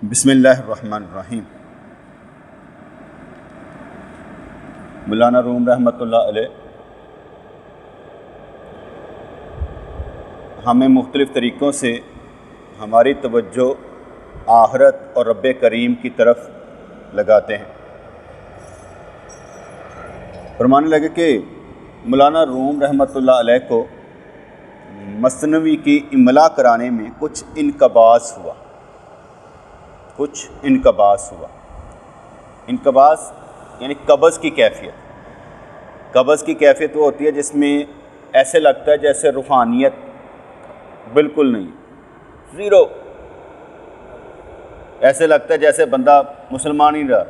बिस्मिल्लाहिर्रहमानिर्रहीम। मौलाना रूम रहमतुल्लाह अलैह हमें मुख्तलिफ़ तरीक़ों से हमारी तवज्जो आखिरत और रब्बे करीम की तरफ लगाते हैं। फरमाने लगे कि मौलाना रूम रहमतुल्लाह अलैह को मसनवी की इमला कराने में कुछ इनकबास हुआ। इनकबास यानी कब्ज़ की कैफ़ियत। कब्ज़ की कैफ़ियत वो होती है जिसमें ऐसे लगता है जैसे रूहानियत बिल्कुल नहीं, ज़ीरो। ऐसे लगता है जैसे बंदा मुसलमान ही रहा।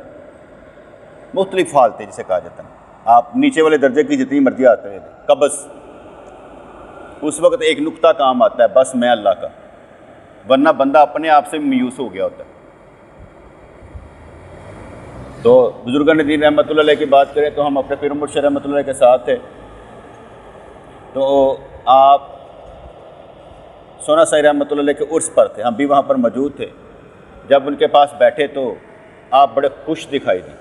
मुख्तलिफ़ हालतें जिसे कहा जाता है, आप नीचे वाले दर्जे की जितनी मर्जी आते हैं। कब्ज़ उस वक्त एक नुक्ता काम आता है, बस मैं अल्लाह का, वरना बंदा अपने आप से मायूस हो गया होता है। तो बुजुर्गान दीन रहमतुल्लाह अलैह की बात करें तो हम अपने पीर मुर्शिद रहमतुल्लाह के साथ थे। तो आप सोना साई रहमतुल्लाह अलैह के उर्स पर थे, हम भी वहाँ पर मौजूद थे। जब उनके पास बैठे तो आप बड़े खुश दिखाई दी।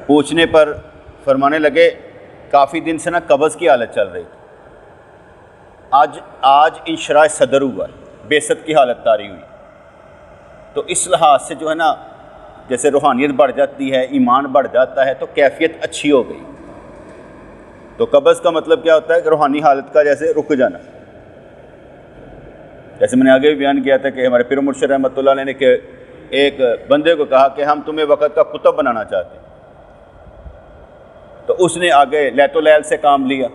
पूछने पर फरमाने लगे काफ़ी दिन से ना कब्ज़ की हालत चल रही थी, आज इंशराह सदर हुआ, बेसत की हालत तारी हुई। तो इस लिहाज से जो है ना, जैसे रूहानियत बढ़ जाती है, ईमान बढ़ जाता है, तो कैफियत अच्छी हो गई। तो कब्ज़ का मतलब क्या होता है कि रूहानी हालत का जैसे रुक जाना। जैसे मैंने आगे भी बयान किया था कि हमारे पीर मुर्शिद रहमतुल्लाह अलैह ने कि एक बंदे को कहा कि हम तुम्हें वक़्त का कुतुब बनाना चाहते हैं, तो उसने आगे लैतो लैल से काम लिया,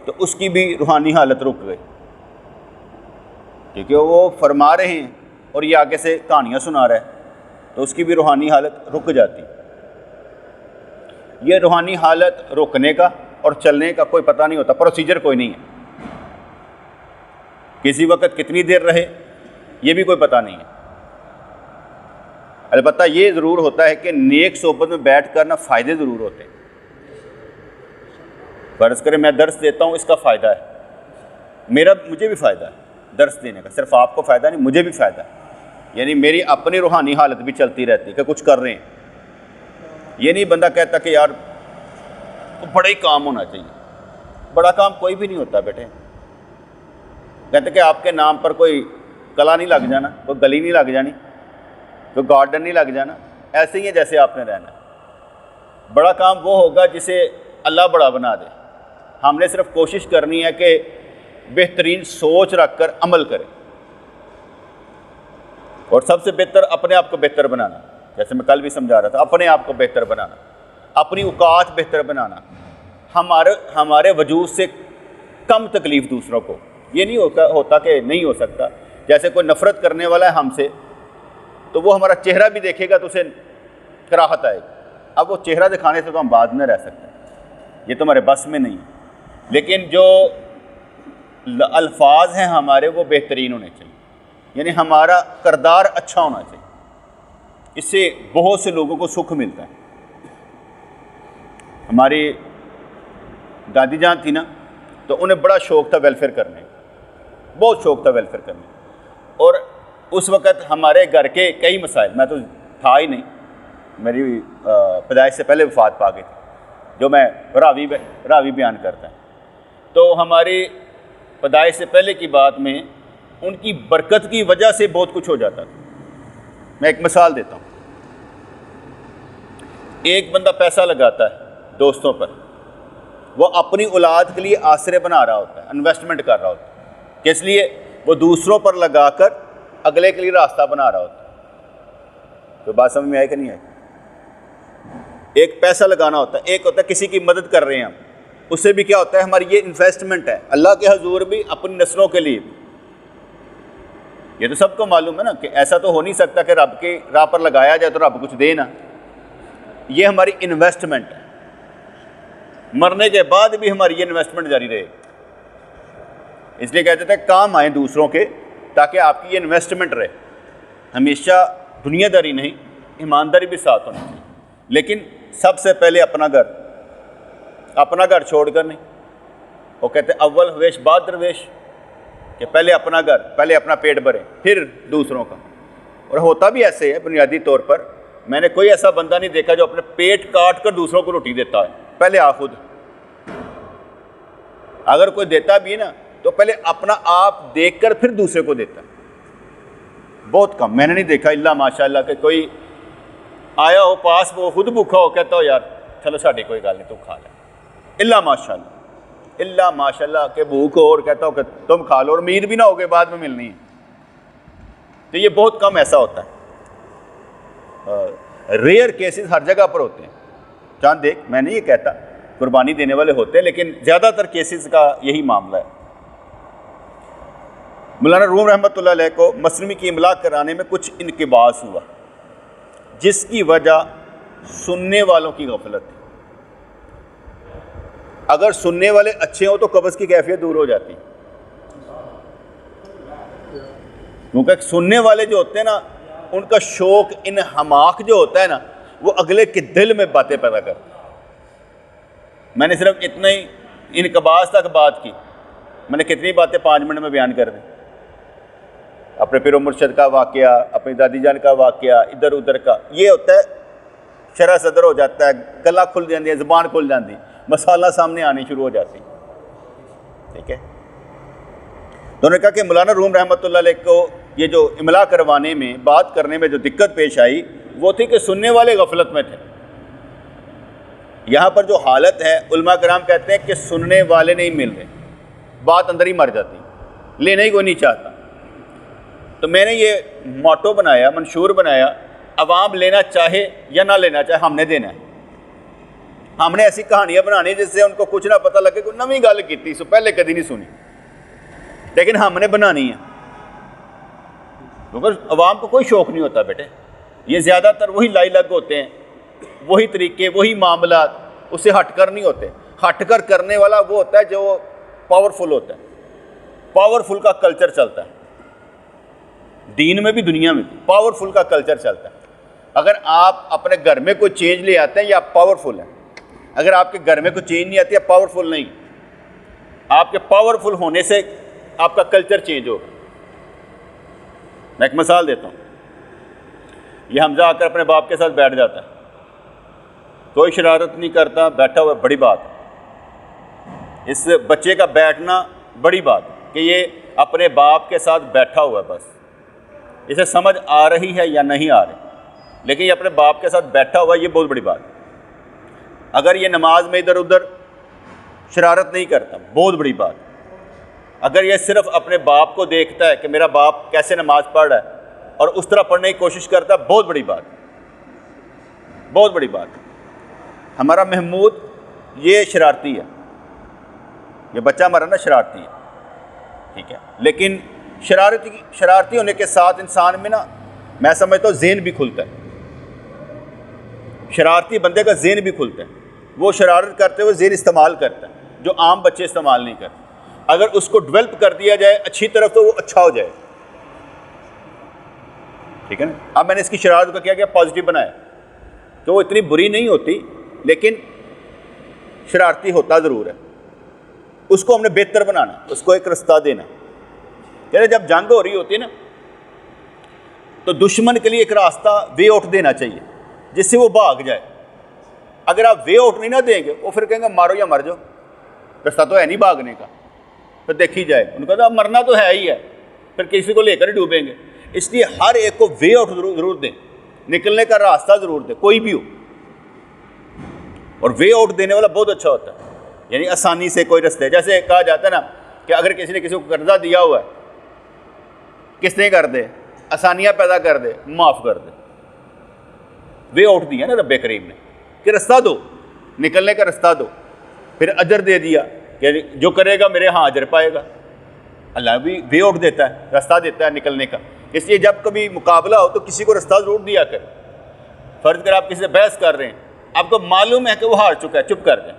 तो उसकी भी रूहानी हालत रुक गई, क्योंकि वो फरमा रहे हैं और ये आगे से कहानियाँ सुना रहा है, तो उसकी भी रूहानी हालत रुक जाती। ये रूहानी हालत रुकने का और चलने का कोई पता नहीं होता, प्रोसीजर कोई नहीं है। किसी वक्त कितनी देर रहे ये भी कोई पता नहीं है। अलबत्ता ये ज़रूर होता है कि नेक सोबत में बैठ कर ना फ़ायदे ज़रूर होते हैं। फ़र्ज़ करें मैं दर्स देता हूँ, इसका फ़ायदा है, मुझे भी फ़ायदा है दर्स देने का। सिर्फ आपको फ़ायदा नहीं, मुझे भी फ़ायदा है। यानी मेरी अपनी रूहानी हालत भी चलती रहती है कि कुछ कर रहे हैं। ये नहीं बंदा कहता कि यार तो बड़ा ही काम होना चाहिए। बड़ा काम कोई भी नहीं होता बेटे। कहते कि आपके नाम पर कोई कला नहीं लग जाना, कोई गली नहीं लग जानी, कोई गार्डन नहीं लग जाना। ऐसे ही है जैसे आपने रहना। बड़ा काम वो होगा जिसे अल्लाह बड़ा बना दे। हमने सिर्फ कोशिश करनी है कि बेहतरीन सोच रख कर अमल करें, और सबसे बेहतर अपने आप को बेहतर बनाना। जैसे मैं कल भी समझा रहा था, अपने आप को बेहतर बनाना, अपनी औकात बेहतर बनाना, हमारे वजूद से कम तकलीफ़ दूसरों को। ये नहीं होता कि नहीं हो सकता। जैसे कोई नफ़रत करने वाला है हमसे, तो वो हमारा चेहरा भी देखेगा तो उसे कराहत आएगी। अब वो चेहरा दिखाने से तो हम बाद में रह सकते हैं, ये तो हमारे बस में नहीं है। लेकिन जो अल्फाज हैं हमारे, वो बेहतरीन होने चाहिए, यानी हमारा किरदार अच्छा होना चाहिए। इससे बहुत से लोगों को सुख मिलता है। हमारी दादी जान थी ना, तो उन्हें बड़ा शौक़ था वेलफेयर करने, बहुत शौक़ था वेलफेयर करने। और उस वक़्त हमारे घर के कई मसाइल, मैं तो था ही नहीं, मेरी पैदाइश से पहले वफ़ात पा गई थी, जो मैं रावी बयान करता है। तो हमारी पैदाइश से पहले की बात में उनकी बरकत की वजह से बहुत कुछ हो जाता था। मैं एक मिसाल देता हूँ। एक बंदा पैसा लगाता है दोस्तों पर, वो अपनी औलाद के लिए आसरे बना रहा होता है, इन्वेस्टमेंट कर रहा होता है। किस लिए? वो दूसरों पर लगाकर अगले के लिए रास्ता बना रहा होता है। तो बात समझ में आई कि नहीं आई? एक पैसा लगाना होता है, एक होता है किसी की मदद कर रहे हैं हम, उससे भी क्या होता है, हमारी ये इन्वेस्टमेंट है अल्लाह के हजूर भी, अपनी नस्लों के लिए भी। ये तो सबको मालूम है ना कि ऐसा तो हो नहीं सकता कि रब के राह पर लगाया जाए तो रब कुछ दे ना। ये हमारी इन्वेस्टमेंट है, मरने के बाद भी हमारी ये इन्वेस्टमेंट जारी रहे। इसलिए कहते थे काम आए दूसरों के, ताकि आपकी ये इन्वेस्टमेंट रहे। हमेशा दुनियादारी नहीं, ईमानदारी भी साथ होनी चाहिए। लेकिन सबसे पहले अपना घर छोड़कर नहीं। वो कहते अव्वल हवेश बाद दरवेश। कि पहले अपना घर, पहले अपना पेट भरें, फिर दूसरों का। और होता भी ऐसे है बुनियादी तौर पर। मैंने कोई ऐसा बंदा नहीं देखा जो अपने पेट काट कर दूसरों को रोटी देता है। पहले आप खुद, अगर कोई देता भी है ना तो पहले अपना आप देखकर फिर दूसरे को देता है। बहुत कम, मैंने नहीं देखा इल्ला माशाल्लाह कि कोई आया हो पास, वो खुद भूखा हो कहता हो यार चलो साड़ी कोई गल नहीं तू खा ले। इल्ला माशाल्लाह के भूख हो और कहता हो कि तुम खा लो, और उम्मीद भी ना हो कि बाद में मिलनी है। तो ये बहुत कम ऐसा होता है। रेयर केसेस हर जगह पर होते हैं। चांद देख, मैं नहीं ये कहता, कुर्बानी देने वाले होते हैं, लेकिन ज़्यादातर केसेस का यही मामला है। मौलाना रूम रहमतुल्लाह अलैह को मसनवी की इमला कराने में कुछ इनकिबास हुआ, जिसकी वजह सुनने वालों की गफलत है। अगर सुनने वाले अच्छे हो तो कब्ज़ की कैफियत दूर हो जाती है, क्योंकि सुनने वाले जो होते हैं ना, उनका शौक इन हमाक जो होता है ना, वो अगले के दिल में बातें पैदा करता है। मैंने सिर्फ इतना ही इनकबास तक बात की, मैंने कितनी बातें 5 मिनट में बयान कर दी। अपने पिरो मुर्शद का वाक़या, अपनी दादी जान का वाक़या, इधर उधर का, ये होता है शरा सदर हो जाता है, गला खुल जाती है, ज़ुबान खुल जाती, मसाला सामने आनी शुरू हो जाती। ठीक है, तो उन्होंने कहा कि मौलाना रूम रहमतुल्लाह अलैह को ये जो इमला करवाने में, बात करने में जो दिक्कत पेश आई वो थी कि सुनने वाले गफलत में थे। यहाँ पर जो हालत है, उलमा कराम कहते हैं कि सुनने वाले नहीं मिल रहे, बात अंदर ही मर जाती, लेना ही कोई नहीं चाहता। तो मैंने ये मोटो बनाया, मंशूर बनाया, अवाम लेना चाहे या ना लेना चाहे, हमने देना है। हमने ऐसी कहानियाँ बनानी जिससे उनको कुछ ना पता लगे, कोई नवी गल की सो पहले कभी नहीं सुनी, लेकिन हमने बनानी है। क्योंकि अवाम को कोई शौक़ नहीं होता बेटे, ये ज़्यादातर वही लाई लग होते हैं, वही तरीके, वही मामला, उससे हट कर नहीं होते। हट कर करने वाला वो होता है जो पावरफुल होता है। पावरफुल का कल्चर चलता है, दीन में भी दुनिया में भी पावरफुल का कल्चर चलता है। अगर आप अपने घर में कोई चेंज ले आते हैं या आप पावरफुल हैं, अगर आपके घर में कोई चेंज नहीं आती, आप पावरफुल नहीं। आपके पावरफुल होने से आपका कल्चर चेंज होगा। मैं एक मिसाल देता हूँ। ये हमजा आकर अपने बाप के साथ बैठ जाता है, कोई शरारत नहीं करता, बैठा हुआ, बड़ी बात। इस बच्चे का बैठना बड़ी बात कि ये अपने बाप के साथ बैठा हुआ है, बस इसे समझ आ रही है या नहीं आ रही, लेकिन ये अपने बाप के साथ बैठा हुआ है, ये बहुत बड़ी बात। अगर ये नमाज में इधर उधर शरारत नहीं करता, बहुत बड़ी बात। अगर ये सिर्फ अपने बाप को देखता है कि मेरा बाप कैसे नमाज पढ़ रहा है और उस तरह पढ़ने की कोशिश करता है, बहुत बड़ी बात, बहुत बड़ी बात। हमारा महमूद ये शरारती है, ये बच्चा हमारा ना शरारती है, ठीक है, लेकिन शरारती होने के साथ इंसान में ना, मैं समझता हूँ ज़हन भी खुलता है। शरारती बंदे का ज़हन भी खुलता है, वो शरारत करते हुए ज़हन इस्तेमाल करता है, जो आम बच्चे इस्तेमाल नहीं करते। अगर उसको डेवलप कर दिया जाए अच्छी तरफ तो वो अच्छा हो जाए, ठीक है ना। अब मैंने इसकी शरारत को क्या किया, पॉजिटिव बनाया, तो वो इतनी बुरी नहीं होती, लेकिन शरारती होता ज़रूर है। उसको हमने बेहतर बनाना, उसको एक रास्ता देना। यानी जब जंग हो रही होती है ना, तो दुश्मन के लिए एक रास्ता, वे आउट देना चाहिए जिससे वो भाग जाए। अगर आप वे आउट नहीं ना देंगे, वो फिर कहेंगे मारो या मर जाओ, रास्ता तो है नहीं भागने का, फिर देखी जाए। उनको तो अब मरना तो है ही है, फिर किसी को लेकर ही डूबेंगे। इसलिए हर एक को वे आउट जरूर दें, निकलने का रास्ता ज़रूर दें, कोई भी हो। और वे आउट देने वाला बहुत अच्छा होता है, यानी आसानी से कोई रास्ते। जैसे कहा जाता है ना कि अगर किसी ने किसी को कर्जा दिया हुआ है, किसने कर दे, आसानियाँ पैदा कर दे, माफ़ कर दे। वे आउट दिया ना रब्बे करीम ने कि रास्ता दो, निकलने का रास्ता दो। फिर अजर दे दिया कि जो करेगा मेरे यहाँ अजर पाएगा। अल्लाह भी वे आउट देता है, रास्ता देता है निकलने का। इसलिए जब कभी मुकाबला हो तो किसी को रास्ता ज़रूर दिया कर। फ़र्ज़ कर आप किसी से बहस कर रहे हैं, आपको मालूम है कि वो हार चुका है, चुप कर दें,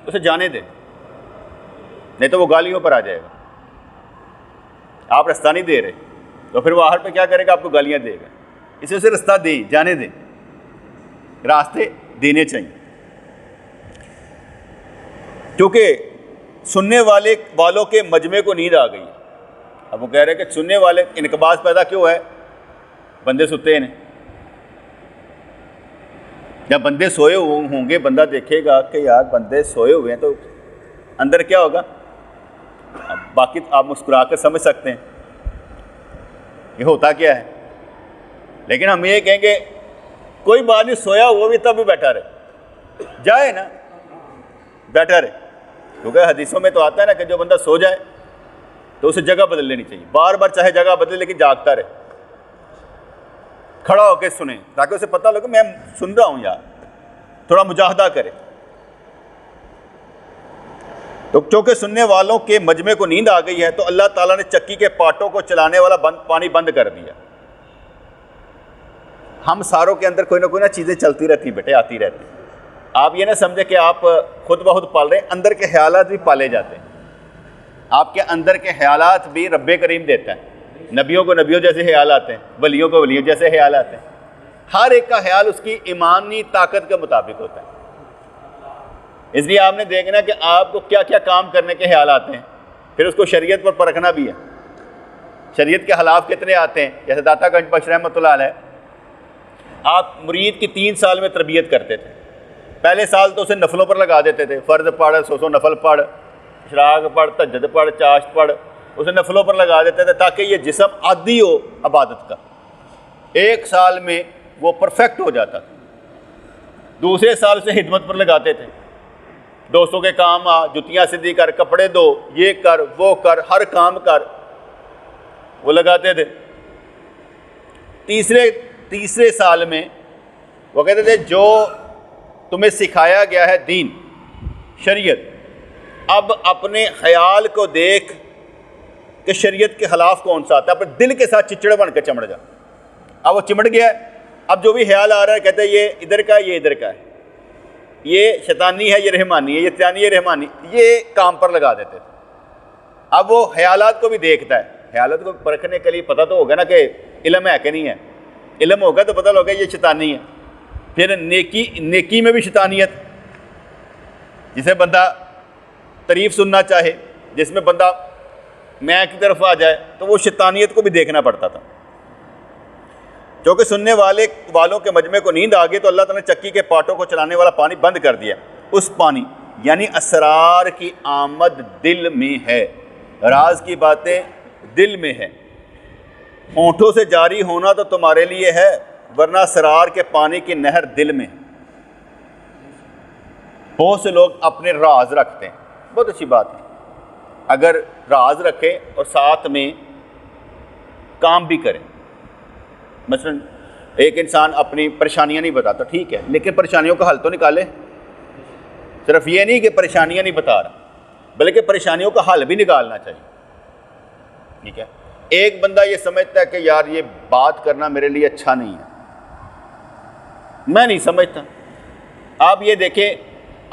उसे जाने दें, नहीं तो वो गालियों पर आ जाएगा। आप रास्ता नहीं दे रहे तो फिर वो आहर पे क्या करेगा, आपको गालियाँ देगा। इसे उसे रास्ता दें, जाने दें, रास्ते देने चाहिए। क्योंकि सुनने वालों के मजमे को नींद आ गई, अब वो कह रहे हैं कि सुनने वाले इनकबास पैदा क्यों है, बंदे सुते हैं। जब बंदे सोए हुए होंगे, बंदा देखेगा कि यार बंदे सोए हुए हैं, तो अंदर क्या होगा। अब बाकी आप मुस्कुरा कर समझ सकते हैं ये होता क्या है, लेकिन हम ये कहेंगे कोई बात नहीं, सोया हुआ भी तब भी बैठा रहे, जाए ना, बैठा रहे। क्योंकि हदीसों में तो आता है ना कि जो बंदा सो जाए तो उसे जगह बदल लेनी चाहिए, बार बार चाहे जगह बदले लेकिन जागता रहे, खड़ा होकर सुने, ताकि उसे पता लगे मैं सुन रहा हूं यार, थोड़ा मुजाहदा करे। तो क्योंकि सुनने वालों के मजमे को नींद आ गई है तो अल्लाह ताला ने चक्की के पाटों को चलाने वाला पानी बंद कर दिया। हम सारों के अंदर कोई ना चीज़ें चलती रहती बेटे, आती रहती। आप ये ना समझे कि आप खुद ब खुद पाल रहे हैं, अंदर के ख्यालात भी पाले जाते हैं। आपके अंदर के ख्यालात भी रब्बे करीम देता है। नबियों को नबियों जैसे ख्याल आते हैं, वलियों को वलियों जैसे ख्याल आते हैं। हर एक का ख्याल उसकी ईमानी ताकत के मुताबिक होता है। इसलिए आपने देखना कि आपको क्या क्या काम करने के ख्याल आते हैं, फिर उसको शरीयत पर परखना भी है। शरीयत के खिलाफ कितने आते हैं। जैसे दाता गंज बख्श रहमतुल्लाह अलैह, आप मुरीद की 3 साल में तरबियत करते थे। पहले साल तो उसे नफलों पर लगा देते थे, फ़र्ज पढ़, 100 नफल पढ़, इशराक पढ़, तहज्जुद पढ़, चाश्त पढ़, उसे नफलों पर लगा देते थे ताकि ये जिस्म आदी हो इबादत का। 1 साल में वो परफेक्ट हो जाता था। दूसरे साल से हिदमत पर लगाते थे, दोस्तों के काम आ, जुतियाँ सीधी कर, कपड़े दो, ये कर, वो कर, हर काम कर, वो लगाते थे। तीसरे साल में वो कहते थे जो तुम्हें सिखाया गया है दीन शरीयत, अब अपने ख्याल को देख कि शरीयत के खिलाफ कौन सा आता है, अपने दिल के साथ चिचड़ बन के चमड़ जा। अब वो चिमट गया है, अब जो भी ख्याल आ रहा है कहते हैं ये इधर का है, ये इधर का है, ये शैतानी है, ये रहमानी है, ये त्यानी है, रहमानी, ये काम पर लगा देते थे। अब वो ख्यालात को भी देखता है। ख्यालात को परखने के लिए पता तो होगा ना कि इल्म है कि नहीं है। इल्म होगा तो पता होगा ये शैतानी है। फिर नेकी में भी शैतानियत, जिसे बंदा तारीफ़ सुनना चाहे, जिसमें बंदा मैं की तरफ आ जाए, तो वो शैतानियत को भी देखना पड़ता था। क्योंकि सुनने वालों के मजमे को नींद आ गई तो अल्लाह ताला ने चक्की के पाटों को चलाने वाला पानी बंद कर दिया। उस पानी यानी असरार की आमद दिल में है, राज की बातें दिल में है। होंठों से जारी होना तो तुम्हारे लिए है, वरना असरार के पानी की नहर दिल में है। बहुत से लोग अपने राज रखते हैं, बहुत अच्छी बात है, अगर राज रखें और साथ में काम भी करें। मसलन एक इंसान अपनी परेशानियां नहीं बताता, ठीक है, लेकिन परेशानियों का हल तो निकाले। सिर्फ ये नहीं कि परेशानियां नहीं बता रहा, बल्कि परेशानियों का हल भी निकालना चाहिए। ठीक है, एक बंदा ये समझता है कि यार ये बात करना मेरे लिए अच्छा नहीं है, मैं नहीं समझता। आप ये देखें,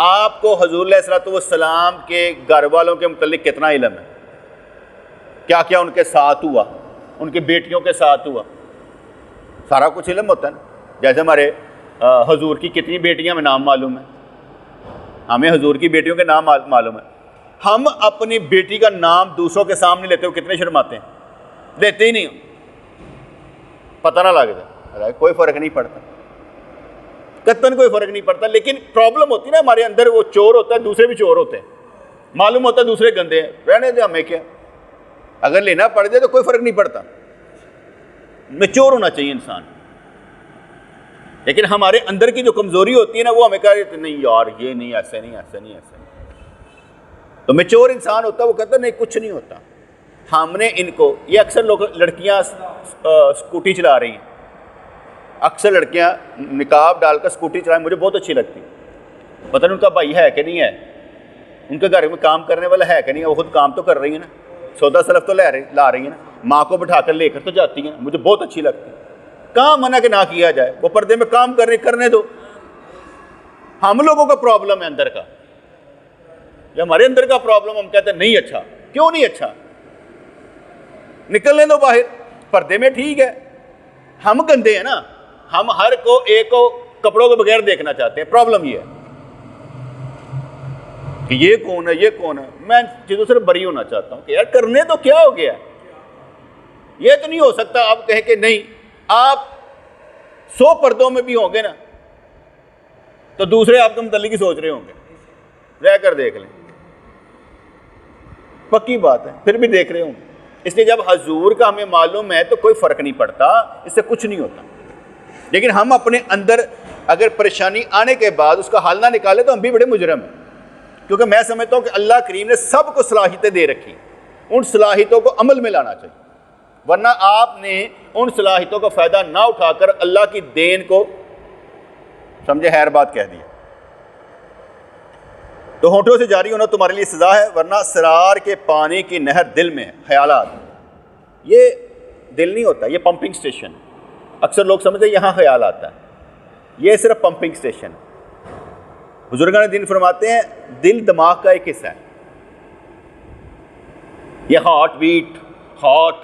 आपको हुज़ूर अलैहिस्सलाम के घर वालों के मुतल्लिक कितना इल्म है, क्या क्या उनके साथ हुआ, उनकी बेटियों के साथ हुआ, सारा कुछ इल्म होता है। जैसे हमारे हुज़ूर की कितनी बेटियां में नाम मालूम है, हमें हुज़ूर की बेटियों के नाम मालूम है। हम अपनी बेटी का नाम दूसरों के सामने लेते हो कितने शर्माते हैं, लेते ही नहीं, पता ना लगता, कोई फ़र्क नहीं पड़ता, कतन कोई फ़र्क नहीं पड़ता। लेकिन प्रॉब्लम होती है ना, हमारे अंदर वो चोर होता है, दूसरे भी चोर होते हैं, मालूम होता है दूसरे गंदे हैं, रहने दे, हमें क्या, अगर लेना पड़ जाए तो कोई फ़र्क नहीं पड़ता। मैच्योर होना चाहिए इंसान। लेकिन हमारे अंदर की जो कमज़ोरी होती है ना, वो हमें कह रही नहीं यार ये नहीं, ऐसे नहीं, ऐसे नहीं, ऐसे नहीं। तो मैच्योर इंसान होता है, वो कहता नहीं कुछ नहीं होता। हमने इनको, ये अक्सर लोग, लड़कियां स्कूटी चला रही हैं, अक्सर लड़कियां निकाब डालकर स्कूटी चलाएं, मुझे बहुत अच्छी लगती है। पता नहीं उनका भाई है कि नहीं है, उनके घर में काम करने वाला है कि नहीं है, वो खुद काम तो कर रही है ना, सौदा सलफ तो ला रही है ना, माँ को बिठा कर लेकर तो जाती हैं, मुझे बहुत अच्छी लगती है। कहाँ मना कि ना किया जाए, वो पर्दे में काम करने दो। हम लोगों का प्रॉब्लम है अंदर का, ये हमारे अंदर का प्रॉब्लम, हम कहते हैं नहीं अच्छा, क्यों नहीं अच्छा, निकलने दो बाहर, पर्दे में ठीक है। हम गंदे हैं ना, हम हर को एक को कपड़ों के बगैर देखना चाहते हैं। प्रॉब्लम ये है कि ये कौन है, ये कौन है। मैं चीज़ों से बरी होना चाहता हूँ कि यार करने तो क्या हो गया, ये तो नहीं हो सकता आप कहें कि नहीं, आप 100 पर्दों में भी होंगे ना तो दूसरे आपके मुतल्लिक ही सोच रहे होंगे, रह कर देख लें, पक्की बात है, फिर भी देख रहे होंगे। इसलिए जब हजूर का हमें मालूम है तो कोई फ़र्क नहीं पड़ता, इससे कुछ नहीं होता। लेकिन हम अपने अंदर अगर परेशानी आने के बाद उसका हल ना निकाले तो हम भी बड़े मुजरम हैं, क्योंकि मैं समझता हूँ कि अल्लाह करीम ने सबको सलाहियतें दे रखी, उन सलाहियतों को अमल में लाना चाहिए, वरना आपने उन सलाहियतों का फ़ायदा ना उठाकर अल्लाह की देन को समझे खैर बात कह दिया। तो होठों से जारी होना तुम्हारे लिए सज़ा है, वरना सरार के पानी की नहर दिल में है। ख्यालात, ये दिल नहीं होता, ये पंपिंग स्टेशन है। अक्सर लोग समझते हैं यहाँ ख्याल आता है, ये सिर्फ पंपिंग स्टेशन है। बुजुर्गान दीन फरमाते हैं दिल दिमाग का एक हिस्सा है, ये हार्ट बीट हार्ट,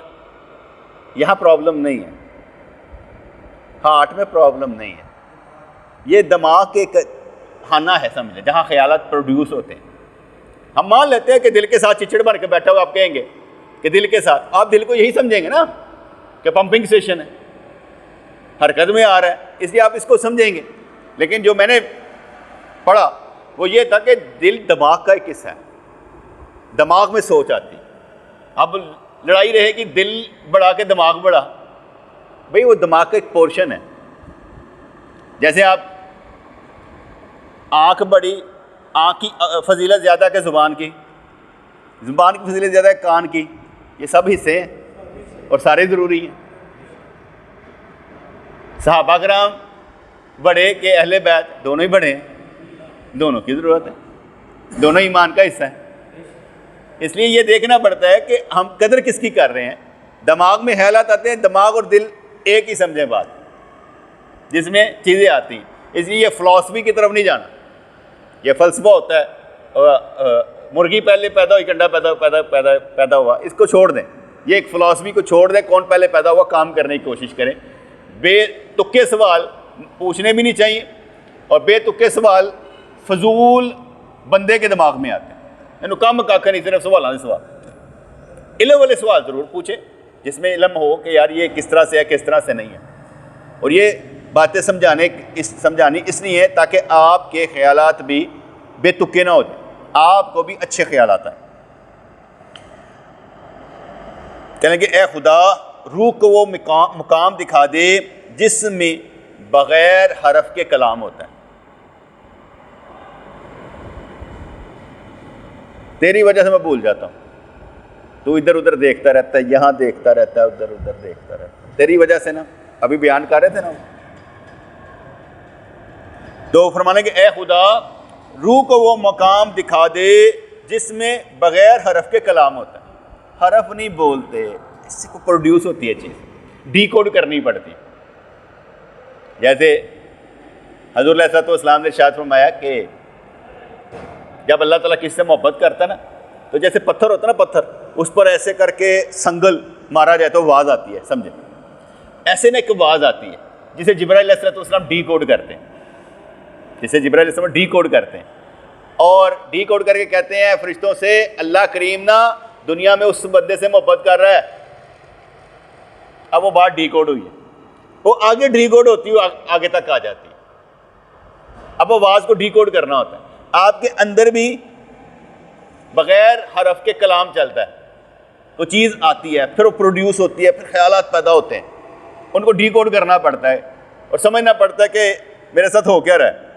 यहाँ प्रॉब्लम नहीं है, हार्ट में प्रॉब्लम नहीं है, ये दिमाग के खाना है समझे, जहाँ ख्यालात प्रोड्यूस होते हैं। हम मान लेते हैं कि दिल के साथ चिचड़ बन के बैठा हुआ, आप कहेंगे कि दिल के साथ, आप दिल को यही समझेंगे ना कि पंपिंग स्टेशन है, हरकत में आ रहा है, इसलिए आप इसको समझेंगे। लेकिन जो मैंने पढ़ा वो ये था कि दिल दिमाग का एक हिस्सा है, दिमाग में सोच आती। अब लड़ाई रहेगी दिल बढ़ा के दिमाग बढ़ा, भाई वो दिमाग का एक पोर्शन है। जैसे आप आँख बड़ी, आँख की फजीलत ज़्यादा है ज़ुबान की, ज़ुबान की फजीलत ज़्यादा है कान की, ये सब हिस्से हैं और सारे ज़रूरी हैं। सहाबा कराम बड़े के अहले बैत दोनों ही बड़े हैं, दोनों की ज़रूरत है, दोनों ईमान का हिस्सा है। इसलिए ये देखना पड़ता है कि हम कदर किसकी कर रहे हैं। दिमाग में ख्यालात आते हैं, दिमाग और दिल एक ही समझें बात, जिसमें चीज़ें आती हैं। इसलिए ये फ़िलॉसफी की तरफ नहीं जाना, ये फ़लसफ़ा होता है, मुर्गी पहले पैदा हुई कंडा पैदा हुआ, इसको छोड़ दें, ये एक फ़िलॉसफी को छोड़ दें, कौन पहले पैदा हुआ काम करने की कोशिश करें। बेतुके सवाल पूछने भी नहीं चाहिए, और बेतुके सवाल फजूल बंदे के दिमाग में आते हैं, इन्हों कम काका नहीं, सिर्फ सवाल सवाल। इल्म वाले सवाल ज़रूर पूछे जिसमें इल्म हो कि यार ये किस तरह से है, किस तरह से नहीं है। और ये बातें समझानी इसलिए है ताकि आपके ख्यालात भी बेतुके ना हो जाए, आपको भी अच्छे ख्यालात आए। कहेंगे ए खुदा रूह को वो मुकाम दिखा दे जिसमें बग़ैर हरफ के कलाम होता है। तेरी वजह से मैं भूल जाता हूँ, तू इधर उधर देखता रहता है, यहाँ देखता रहता है, उधर उधर देखता रहता है, तेरी वजह से ना। अभी बयान कर रहे थे ना, तो फरमाने के ए खुदा रूह को वो मकाम दिखा दे जिसमें बग़ैर हरफ के कलाम होता है। हरफ नहीं बोलते, इससे को प्रोड्यूस होती है चीज़, डीकोड करनी पड़ती। जैसे हज़ूर अलैहिस्सलाम ने इरशाद फरमाया कि जब अल्लाह ताला किससे मोहब्बत करता है ना, तो जैसे पत्थर होता है ना, पत्थर उस पर ऐसे करके संगल मारा जाए तो आवाज़ आती है, समझे, ऐसे ना एक आवाज़ आती है जिसे जिब्राइल अलैहिस्सलाम डीकोड करते हैं, जिसे जिब्राइल अलैहिस्सलाम डीकोड करते हैं, और डीकोड करके कहते हैं फरिश्तों से अल्लाह करीम ना दुनिया में उस बंदे से मोहब्बत कर रहा है। अब वो बात डीकोड हुई है, वो आगे डीकोड होती है, आगे तक आ जाती है। अब आवाज़ को डीकोड करना होता है। आपके अंदर भी बग़ैर हरफ के कलाम चलता है, तो चीज़ आती है, फिर वो प्रोड्यूस होती है, फिर ख्यालात पैदा होते हैं, उनको डीकोड करना पड़ता है और समझना पड़ता है कि मेरे साथ हो क्या रहा है।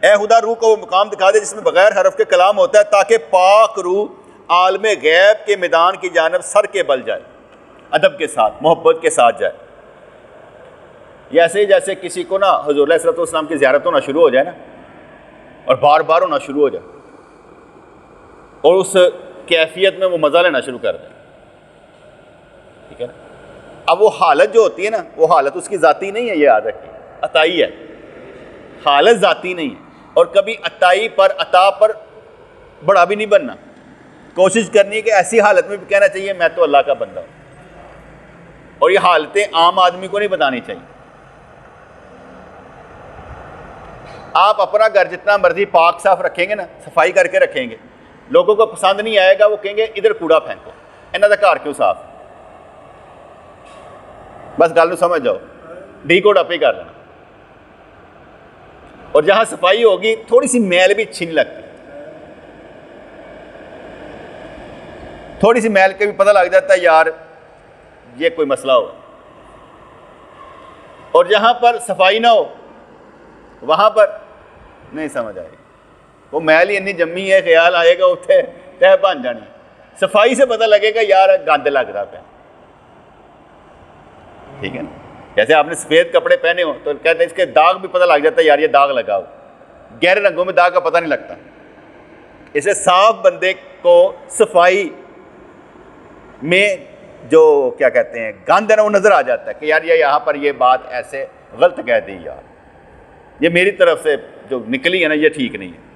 ए खुदा रूह को वो मुकाम दिखा दे जिसमें बग़ैर हरफ के कलाम होता है, ताकि पाक रूह आलमे गैब के मैदान की जानब सर के बल जाए, अदब के साथ, मोहब्बत के साथ जाए। ऐसे ही जैसे किसी को ना हुज़ूर अलैहिस्सलाम की ज़ियारत होना शुरू हो जाए ना, और बार बार होना शुरू हो जाए, और उस कैफियत में वो मज़ा लेना शुरू कर दे, ठीक है ना। अब वो हालत जो होती है ना, वो हालत उसकी ज़ाती नहीं है, ये याद रखिए, अताई है, हालत ज़ाती नहीं है। और कभी अताई पर, अता पर बड़ा भी नहीं बनना, कोशिश करनी है कि ऐसी हालत में भी कहना चाहिए मैं तो अल्लाह का बंदा हूँ। और ये हालतें आम आदमी को नहीं बतानी चाहिए। आप अपना घर जितना मर्जी पाक साफ रखेंगे ना, सफाई करके रखेंगे, लोगों को पसंद नहीं आएगा, वो कहेंगे इधर कूड़ा फेंको, इन्हों का घर क्यों साफ। बस गल समझ जाओ, डी कोड आप ही कर लेना। और जहां सफाई होगी थोड़ी सी मैल भी अच्छी नहीं लगती, थोड़ी सी मैल के भी पता लग जाता है यार ये कोई मसला हो। और जहां पर सफाई ना हो वहां पर नहीं समझ आएगी, वो मैल ही इन्नी जम्मी है, ख्याल आएगा उत्थे तह बन जानी। सफाई से पता लगेगा यार गंद लग रहा है, ठीक है ना। जैसे आपने सफ़ेद कपड़े पहने हो तो कहते हैं इसके दाग भी पता लग जाता है यार ये दाग लगा हो, गहरे रंगों में दाग का पता नहीं लगता। इसे साफ बंदे को सफाई में जो क्या कहते हैं गंद है ना वो नज़र आ जाता है कि यार ये यहाँ पर ये बात ऐसे गलत कह दी, यार ये मेरी तरफ से जो निकली है ना ये ठीक नहीं है।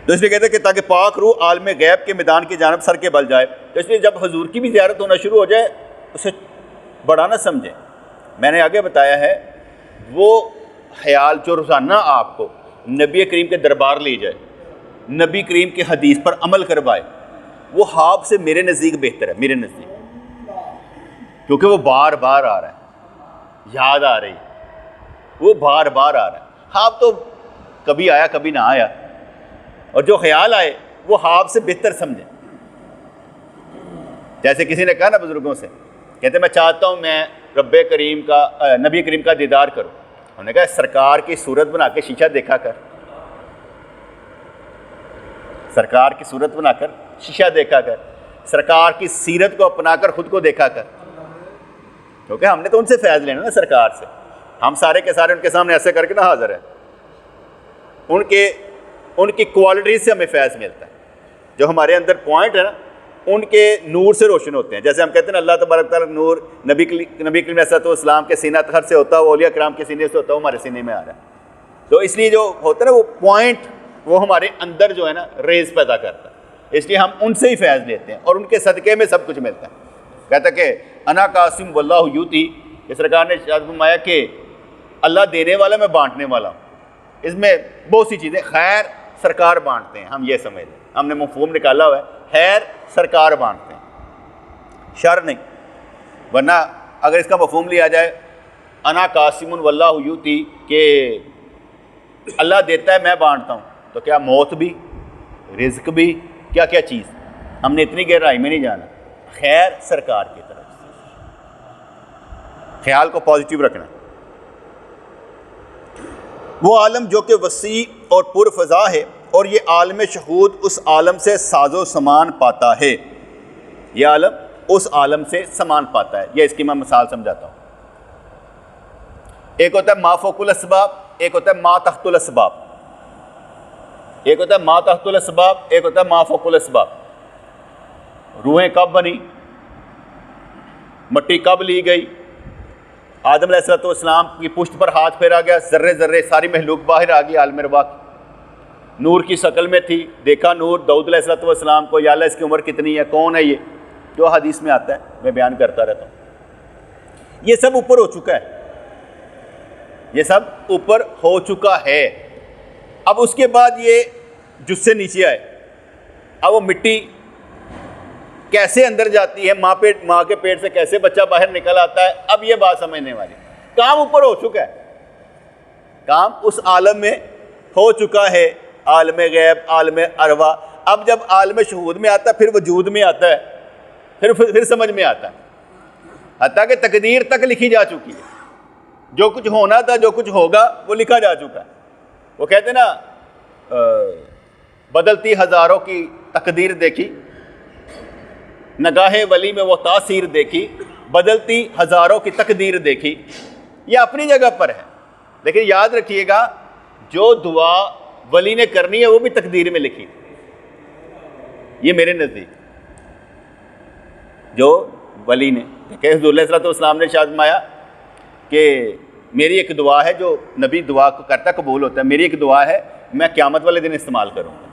तो इसलिए कहते हैं कि ताकि पाक रूह आलम गैब के मैदान की जानब सर के बल जाए। तो इसलिए जब हजूर की भी ज़ियारत होना शुरू हो जाए उसे बड़ा ना समझें। मैंने आगे बताया है वो ख्याल जो रोज़ाना आपको नबी करीम के दरबार ले जाए, नबी करीम के हदीस पर अमल करवाए, वो ख्वाब से मेरे नज़दीक बेहतर है, मेरे नज़दीक, क्योंकि वो बार बार आ रहा है, याद आ रही है, वो बार बार आ रहा है। ख्वाब तो कभी आया कभी ना आया, और जो ख्याल आए वो ख्वाब से बेहतर समझें। जैसे किसी ने कहा ना बुजुर्गों से, कहते मैं चाहता हूँ मैं रब्बे करीम का नबी करीम का दीदार करूँ। उन्होंने कहा सरकार की सूरत बना के शीशा देखा कर, सरकार की सूरत बनाकर शीशा देखा कर, सरकार की सीरत को अपनाकर खुद को देखा कर, क्योंकि हमने तो उनसे फैज़ लेना ना सरकार से। हम सारे के सारे उनके सामने ऐसे करके ना हाजिर है, उनकी क्वालिटीज़ से हमें फैज़ मिलता है। जो हमारे अंदर पॉइंट है ना उनके नूर से रोशन होते हैं। जैसे हम कहते हैं ना अल्लाह तबारक तआला नूर नबी करीम अलैहिस्सलाम के सीना तखर से होता है, वो औलिया किराम के सीने से होता है, वो हमारे सीने में आ रहा है। तो इसलिए जो होता है ना वो पॉइंट वो हमारे अंदर जो है ना रेज़ पैदा करता है, इसलिए हम उनसे ही फैज़ लेते हैं और उनके सदक़े में सब कुछ मिलता है। कहता कि अना कासिम वल्लाहु यूती, इस सरकार ने फरमाया कि अल्लाह देने वाला मैं बांटने वाला हूँ। इसमें बहुत सी चीज़ें, खैर सरकार बांटते हैं, हम ये समझ लें, हमने मफ़हूम निकाला हुआ है खैर सरकार बांटते हैं, शर नहीं। वरना अगर इसका मफ़हूम लिया जाए अना कासिमुन वल्लाहु यूती कि अल्लाह देता है मैं बांटता हूँ, तो क्या मौत भी, रिज़्क़ भी, क्या क्या चीज़, हमने इतनी गहराई में नहीं जाना। खैर सरकार की तरफ से, ख्याल को पॉजिटिव रखना। वो आलम जो कि वसी और पुरफ़ज़ा है और ये आलम शहूद उस आलम से साजो समान पाता है, ये आलम उस आलम से समान पाता है। ये इसकी मैं मिसाल समझाता हूँ। एक होता है मा फ़ौकुल अस्बाब, एक होता है मा तहतुल अस्बाब, एक होता है मा तहतुल अस्बाब, एक होता है मा फ़ौकुल अस्बाब। रूहें कब बनी, मिट्टी कब ली गई, आदम अलैहिस्सलाम की पुश्त पर हाथ फेरा गया, ज़र्रे ज़र्रे सारी महलूक बाहर आ गई आलम रवा की। नूर की शक्ल में थी, देखा नूर दाऊद अलैहिस्सलाम को, या अल्लाह इसकी उम्र कितनी है, कौन है ये, जो हदीस में आता है, मैं बयान करता रहता हूँ। ये सब ऊपर हो चुका है, ये सब ऊपर हो चुका है। अब उसके बाद ये जुस्से नीचे आए, अब वो मिट्टी कैसे अंदर जाती है, माँ के पेट से कैसे बच्चा बाहर निकल आता है, अब ये बात समझने वाली। काम ऊपर हो चुका है, काम उस आलम में हो चुका है, आलम गैब, आलम अरवा। अब जब आलम शहूद में आता है फिर वजूद में आता है, फिर समझ में आता है, हत्ता कि तकदीर तक लिखी जा चुकी है। जो कुछ होना था, जो कुछ होगा, वो लिखा जा चुका है। वो कहते ना बदलती हज़ारों की तकदीर देखी, नगाहे वली में वो तासीर देखी, बदलती हज़ारों की तकदीर देखी। ये अपनी जगह पर है, लेकिन याद रखिएगा जो दुआ वली ने करनी है वो भी तकदीर में लिखी। ये मेरे नज़दीक जो वली ने देखे, हुज़ूर अलैहिस्सलाम ने इरशाद फरमाया कि मेरी एक दुआ है, जो नबी दुआ को करता कबूल होता है, मेरी एक दुआ है मैं क़यामत वाले दिन इस्तेमाल करूँगा।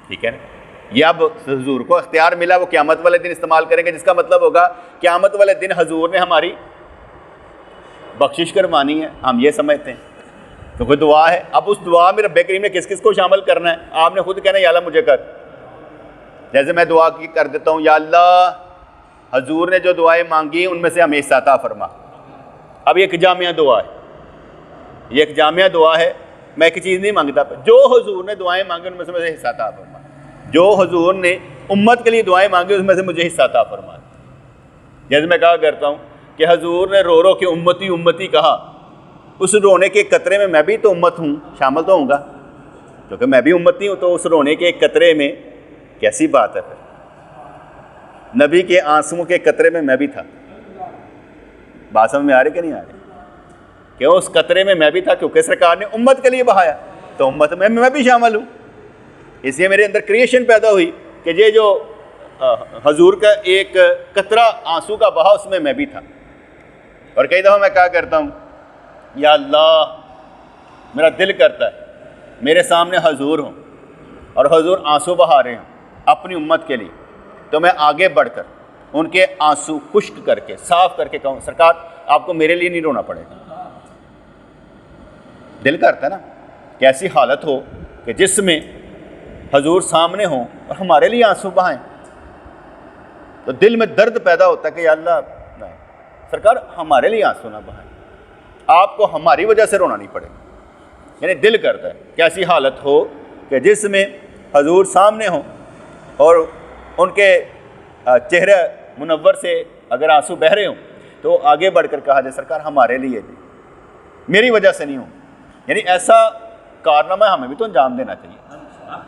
ठीक है ना, ये अब हुजूर को इख्तियार मिला, वो क़यामत वाले दिन इस्तेमाल करेंगे, जिसका मतलब होगा क़यामत वाले दिन हुजूर ने हमारी बख्शिश करवानी है, हम ये समझते हैं, क्योंकि दुआ है। अब उस दुआ में रब्बे करीम ने किस किस को शामिल करना है, आपने खुद कहना है या अल्लाह मुझे कर। जैसे मैं दुआ की कर देता हूँ या अल्लाह हजूर ने जो दुआएं मांगी उनमें से हमें हिस्सा अता फरमा। अब ये एक जामिया दुआ है, ये एक जामिया दुआ है। मैं एक चीज़ नहीं मांगता, जो हजूर ने दुआएं मांगी उनमें से मुझे हिस्सा अता फरमा। जो हजूर ने उम्मत के लिए दुआएं मांगी उसमें से मुझे हिस्सा अता फरमा। जैसे मैं कहा करता हूँ कि हजूर ने रो रो के उम्मती उम्मती कहा, उस रोने के कतरे में मैं भी तो उम्मत हूँ, शामिल तो होऊंगा, क्योंकि मैं भी उम्मती हूँ। तो उस रोने के कतरे में कैसी बात है, फिर नबी के आंसुओं के कतरे में मैं भी था। बात समझ में आ रही कि नहीं आ रही? क्यों उस कतरे में मैं भी था, क्योंकि सरकार ने उम्मत के लिए बहाया, तो उम्मत में मैं भी शामिल हूँ। इसलिए मेरे अंदर क्रिएशन पैदा हुई कि ये जो हजूर का एक कतरा आंसू का बहा, उसमें मैं भी था। और कई दफ़ा मैं क्या करता हूँ, या अल्लाह मेरा दिल करता है मेरे सामने हजूर हों और हजूर आंसू बहा रहे हों अपनी उम्मत के लिए, तो मैं आगे बढ़कर उनके आंसू खुश्क करके साफ करके कहूँ, सरकार आपको मेरे लिए नहीं रोना पड़ेगा। दिल करता है ना कि ऐसी हालत हो कि जिसमें हजूर सामने हों और हमारे लिए आंसू बहाएं, तो दिल में दर्द पैदा होता है कि या अल्लाह सरकार हमारे लिए आंसू ना बहाएं, आपको हमारी वजह से रोना नहीं पड़ेगा। यानी दिल करता है कि ऐसी हालत हो कि जिसमें हजूर सामने हों और उनके चेहरे मुनव्वर से अगर आंसू बह रहे हों तो आगे बढ़कर कहा जाए, सरकार हमारे लिए भी, मेरी वजह से नहीं हो। यानी ऐसा कारनामा हमें भी तो अंजाम देना चाहिए।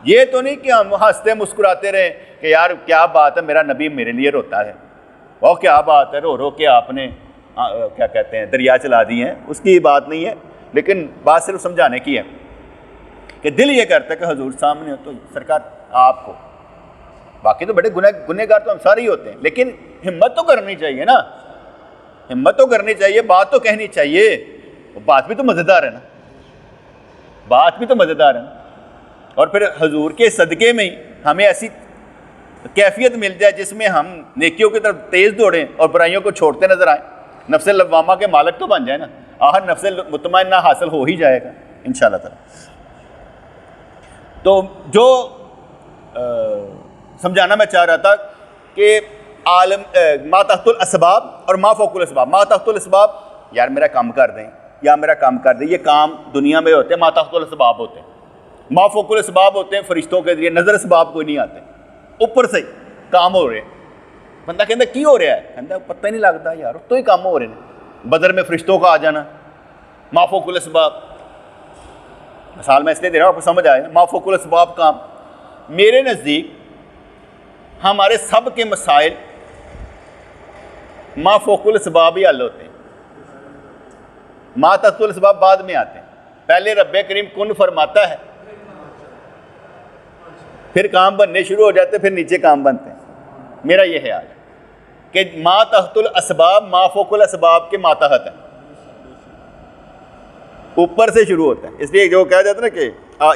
ये तो नहीं कि हम हंसते मुस्कुराते रहें कि यार क्या बात है, मेरा नबी मेरे लिए रोता है, वो क्या बात है, रो रो के आपने क्या कहते हैं दरिया चला दिए हैं। उसकी बात नहीं है, लेकिन बात सिर्फ समझाने की है कि दिल ये करता है कि हजूर सामने हो तो सरकार आपको, बाकी तो बड़े गुनहगार तो हम सारे ही होते हैं, लेकिन हिम्मत तो करनी चाहिए ना, हिम्मत तो करनी चाहिए, बात तो कहनी चाहिए। बात भी तो मज़ेदार है ना, बात भी तो मज़ेदार है ना। और फिर हजूर के सदक़े में ही हमें ऐसी कैफियत मिल जाए जिसमें हम नेकियों की तरफ तेज़ दौड़ें और बुराइयों को छोड़ते नजर आएँ, नफ्स लव्वामा के मालिक तो बन जाए ना, आहर नफ्स मुतमइन्ना हासिल हो ही जाएगा इंशाअल्लाह ताला। तो जो समझाना मैं चाह रहा था कि आलम मा तहतुल असबाब और मा फौकुल असबाब। मा तहतुल असबाब, यार मेरा काम कर दें या मेरा काम कर दें, ये काम दुनिया में होते हैं, मा तहतुल असबाब होते हैं। मा फौकुल असबाब होते हैं फरिश्तों के जरिए, नज़र असबाब कोई नहीं आते, ऊपर से काम हो रहे हैं। बंदा कहता की हो रहा है, कहता पता ही नहीं लगता यार, तो ही काम हो रहे हैं। बदर में फरिश्तों का आ जाना, मा फौकुल असबाब। मिसाल मैं इसलिए दे रहा हूँ आपको समझ आए, मा फौकुल असबाब काम। मेरे नज़दीक हमारे सब के मसाइल मा फौकुल असबाब ही हल होते हैं, मा तहतुल असबाब बाद में आते हैं। पहले रब्बे करीम कुन फरमाता है, फिर काम बनने शुरू हो जाते, फिर नीचे काम बनते हैं। मेरा ये ख्याल है कि मा तहतुल असबाब मा फौकुल असबाब के मातहत है, ऊपर से शुरू होता है। इसलिए जो कहा जाता है ना कि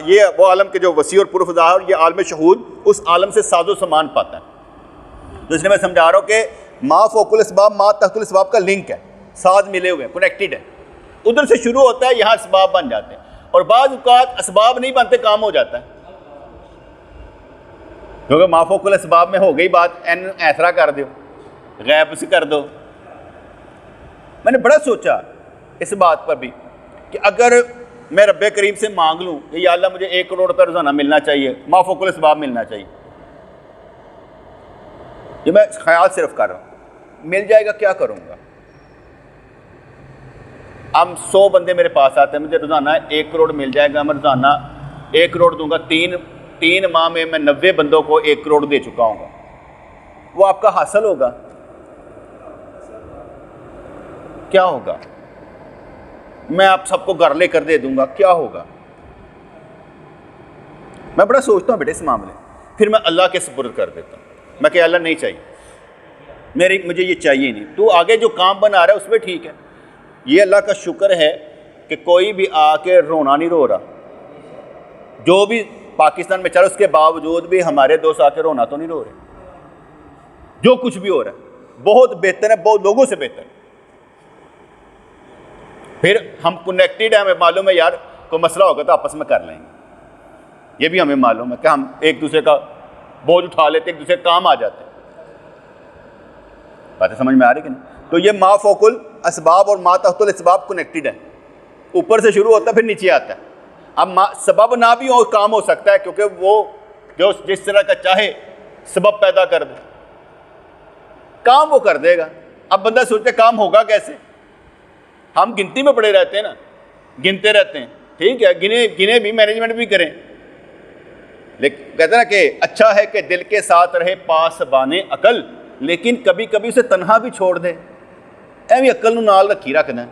ये वो आलम के जो वसी और पुरफज़ा और ये आलम शहूद उस आलम से साजो सामान पाता है। तो इसलिए मैं समझा रहा हूँ कि मा फौकुल असबाब मा तहतुल असबाब का लिंक है, साथ मिले हुए हैं, कनेक्टेड है। उधर से शुरू होता है, यहाँ असबाब बन जाते हैं, और बाज़ औक़ात असबाब नहीं बनते, काम हो जाता है। क्योंकि मा फौकुल असबाब में हो गई बात, एन ऐसरा कर दो, गैब से कर दो। मैंने बड़ा सोचा इस बात पर भी कि अगर मैं रब्बे करीम से मांग लूँ कि या अल्लाह मुझे 1 करोड़ रुपये रोज़ाना मिलना चाहिए, मा फौकुल असबाब मिलना चाहिए, ये मैं ख्याल सिर्फ कर रहा हूँ, मिल जाएगा क्या करूँगा। हम 100 बंदे मेरे पास आते हैं, मुझे रोज़ाना 1 करोड़ मिल जाएगा, मैं रोज़ाना 1 करोड़ दूंगा, तीन माह में मैं 90 बंदों को 1 करोड़ दे चुका हूँगा, वो आपका हासिल होगा? क्या होगा? मैं आप सबको घर लेकर दे दूंगा, क्या होगा? मैं बड़ा सोचता हूँ बेटे इस मामले, फिर मैं अल्लाह के सुपुर्द कर देता हूँ। मैं कह अल्लाह नहीं चाहिए, मुझे ये चाहिए नहीं, तू आगे जो काम बना रहा है उसमें ठीक है। ये अल्लाह का शुक्र है कि कोई भी आके रोना नहीं रो रहा, जो भी पाकिस्तान में चल उसके बावजूद भी हमारे दोस्त आके रोना तो नहीं रो रहे। जो कुछ भी हो रहा है बहुत बेहतर है, बहुत लोगों से बेहतर। फिर हम कनेक्टेड हैं, हमें मालूम है यार कोई मसला होगा तो आपस में कर लेंगे। ये भी हमें मालूम है कि हम एक दूसरे का बोझ उठा लेते, एक दूसरे काम आ जाते हैं। बातें समझ में आ रही कि नहीं? तो ये मा फ़ौकुल असबाब और मा तहतुल असबाब कनेक्टेड है, ऊपर से शुरू होता है फिर नीचे आता है। अब सबब ना भी हो काम हो सकता है, क्योंकि वो जो जिस तरह का चाहे सबब पैदा कर दे, काम वो कर देगा। अब बंदा सोचते काम होगा कैसे, हम गिनती में पड़े रहते हैं ना, गिनते रहते हैं, ठीक है, गिने गिने भी, मैनेजमेंट भी करें, लेकिन कहते हैं ना कि अच्छा है कि दिल के साथ रहे पास बाने अकल, लेकिन कभी कभी उसे तनहा भी छोड़ दे। एवं अकल नूं नाल रखी रखना,